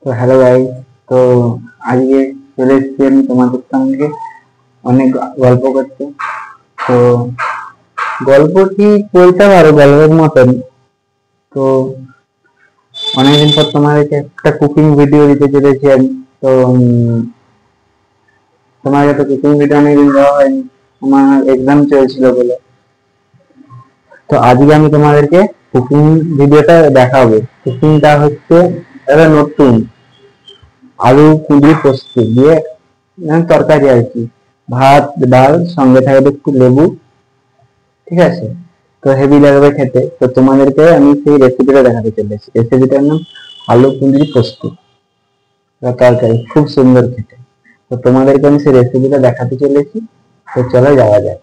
তো hello guys. তো আজকে চলে এসেছি আমি তোমাদের সঙ্গে অনেক গল্প করতে। তো গল্প কি বলতে পারো, গল্পের মতন। তো অনেকদিন পর তোমাদেরকে একটা কুকিং ভিডিও দিতে চলেছি আমি। তো তোমাকে তো কুকিং ভিডিও অনেকদিন দেওয়া হয়নি, আমার এক্সাম চলছিল বলে। তো আজকে আমি তোমাদেরকে কুকিং ভিডিওটা দেখাবো। কুকিংটা হচ্ছে একটা নতুন আলু কুঁদরি পোস্ত দিয়ে তরকারি আর কি। ভাত ডাল সঙ্গে থাকবে একটু লেবু, ঠিক আছে। তো হেভি লাগবে খেতে। তো তোমাদেরকে আমি সেই রেসিপিটা দেখাতে চলেছি। রেসিপিটার নাম আলু কুঁদরি পোস্ত তরকারি, খুব সুন্দর খেতে। তো তোমাদেরকে আমি সেই রেসিপিটা দেখাতে চলেছি। তো চলো যাওয়া যাক।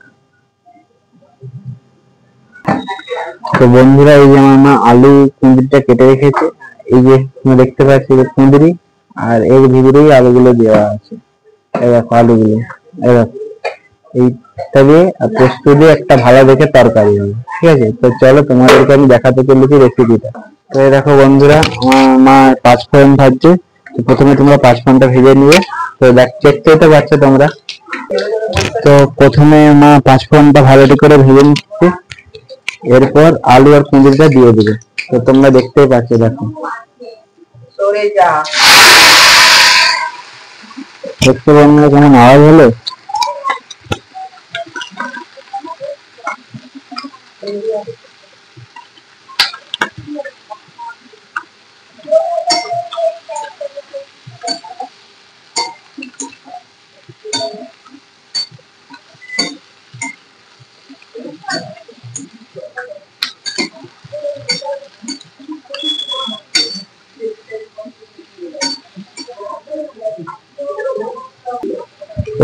তো বন্ধুরা, এই যে আমার মা আলু কুঁদরিটা কেটে রেখেছে। এই যে তুমি দেখতে পাচ্ছি যে কুঁদরি, আর এর ভিতরেই আলুগুলো দেওয়া আছে। এই দেখো আলুগুলো, এই দেখো এইটা দিয়ে আর পোস্ত দিয়ে একটা ভালো দেখে তরকারি হবে, ঠিক আছে। তো চলো তোমাদেরকে আমি দেখাতে চলেছি রেসিপিটা। তো এই দেখো বন্ধুরা, আমার মা পাঁচফোড়ন ভাজছে। তো প্রথমে তোমরা পাঁচফোড়নটা ভেজে নিবে। তো দেখতেই তো পাচ্ছ তোমরা। তো প্রথমে মা পাঁচফোড়নটা ভালো করে ভেজে নিচ্ছে, এরপর আলু আর কুঁদরিটা দিয়ে দিবে। তো তোমরা দেখতেই পাচ্ছ, দেখো দেখতে বন্ধুরা কেমন আওয়াজ হলো।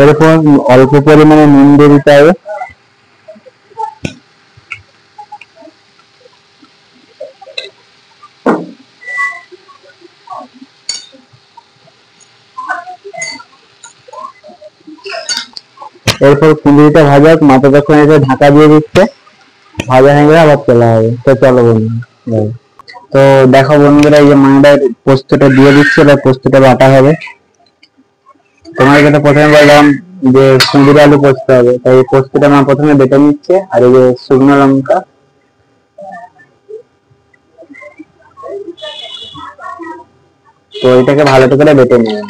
এরপর অল্প পরিমাণে নুন দিয়ে দিতে হবে। এরপর কুঁদরিটা ভাজা মাথা যখন এসে ঢাকা দিয়ে দিচ্ছে, ভাজা হয়ে গেলে আবার তোলা হবে। তো চলো বন্ধুরা, তো দেখো বন্ধুরা, এই যে মায়ের পোস্তটা দিয়ে দিচ্ছে, বা পোস্তটা বাটা হবে। তোমাকে তো প্রথমে বললাম যে কুঁদরি আলু পোস্ত হবে, তাই এই পোস্তটা মা প্রথমে বেটে নিচ্ছে। আর এই যে শুকনো লঙ্কা, তো এটাকে ভালো করে বেটে নেবে।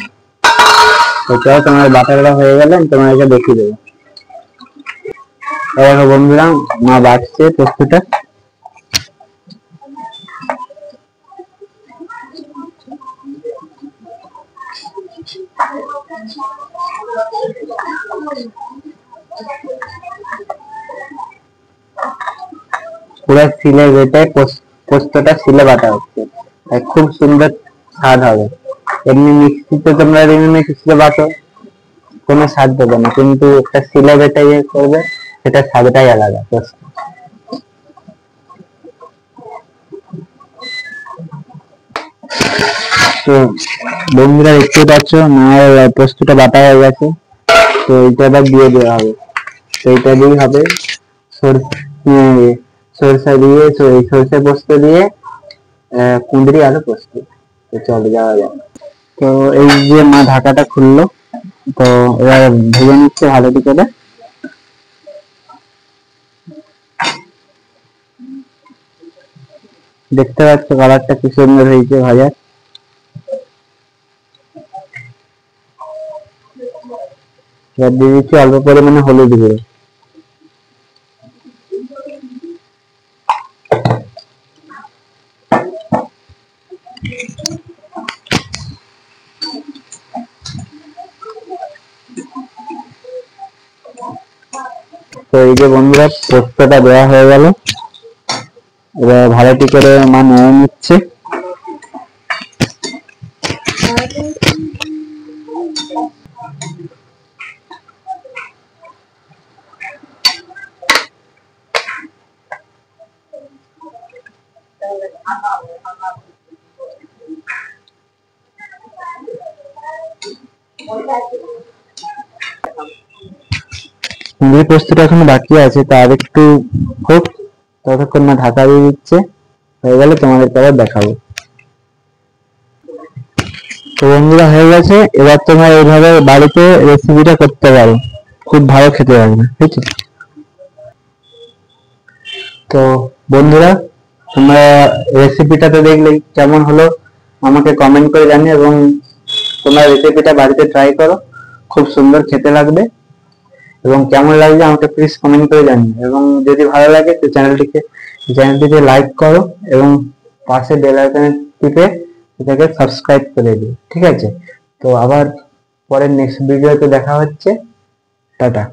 তো চলো, তোমার বাটাটা হয়ে গেলে আমি তোমাকে দেখিয়ে দেবো। দেখো বন্ধুরা, মা বাটছে পোস্তটা। পুরো শিলে বেটে পোস্তটা শিলে বাটা হচ্ছে, তাই খুব সুন্দর স্বাদ হবে। এমনি মিক্সিতে তোমরা মিক্সিতে বাটো, কোনো স্বাদ দেবে না, কিন্তু একটা শিলে বেটে ইয়ে করবে, সেটা স্বাদটাই আলাদা। তো বন্ধুরা দেখতে পাচ্ছ মায়ের পোস্তটা বাটা হয়ে গেছে। তো এইটা আবার দিয়ে দেওয়া হবে। তো এইটা দিয়েই হবে সরষা দিয়ে, সরষে পোস্ত দিয়ে কুঁদরি আলু পোস্ত। তো চলে যাওয়া যাক। তো এই যে মা ঢাকাটা খুললো, তো এবার ভেজে নিচ্ছে ভালো করে। দেখতে পাচ্ছ কালারটা কি সুন্দর হয়েছে ভাজা। এবার দিয়ে দিচ্ছি অল্প পরিমাণে হলুদ গুঁড়ো। তো এই যে বন্ধুরা, পোস্তটা দেওয়া হয়ে গেল। এবার ভালো করে মা নেড়ে নিচ্ছে। কুঁদরি পোস্তটা এখনো বাকি আছে, তার একটু হোক, ততক্ষণ না ঢাকা দিয়ে দিচ্ছে। হয়ে গেলে তোমাদেরকে আবার দেখাবো। তো বন্ধুরা হয়ে গেছে, এবার তোমরা এইভাবে বাড়িতে রেসিপিটা করতে পারো, খুব ভালো খেতে লাগবে, ঠিক আছে? তো বন্ধুরা, তোমরা রেসিপিটা তো দেখলেই, কেমন হলো আমাকে কমেন্ট করে জানিও, এবং তোমরা রেসিপিটা বাড়িতে ট্রাই করো, খুব সুন্দর খেতে লাগবে। এবং কেমন লাগবে আমাকে প্লিজ কমেন্ট করে জানিও, এবং যদি ভালো লাগে তো চ্যানেলটিকে লাইক করো, এবং পাশে বেল আইকনে টিপে এটাকে সাবস্ক্রাইব করে দিও, ঠিক আছে? তো আবার পরের নেক্সট ভিডিওতে দেখা হচ্ছে। টাটা।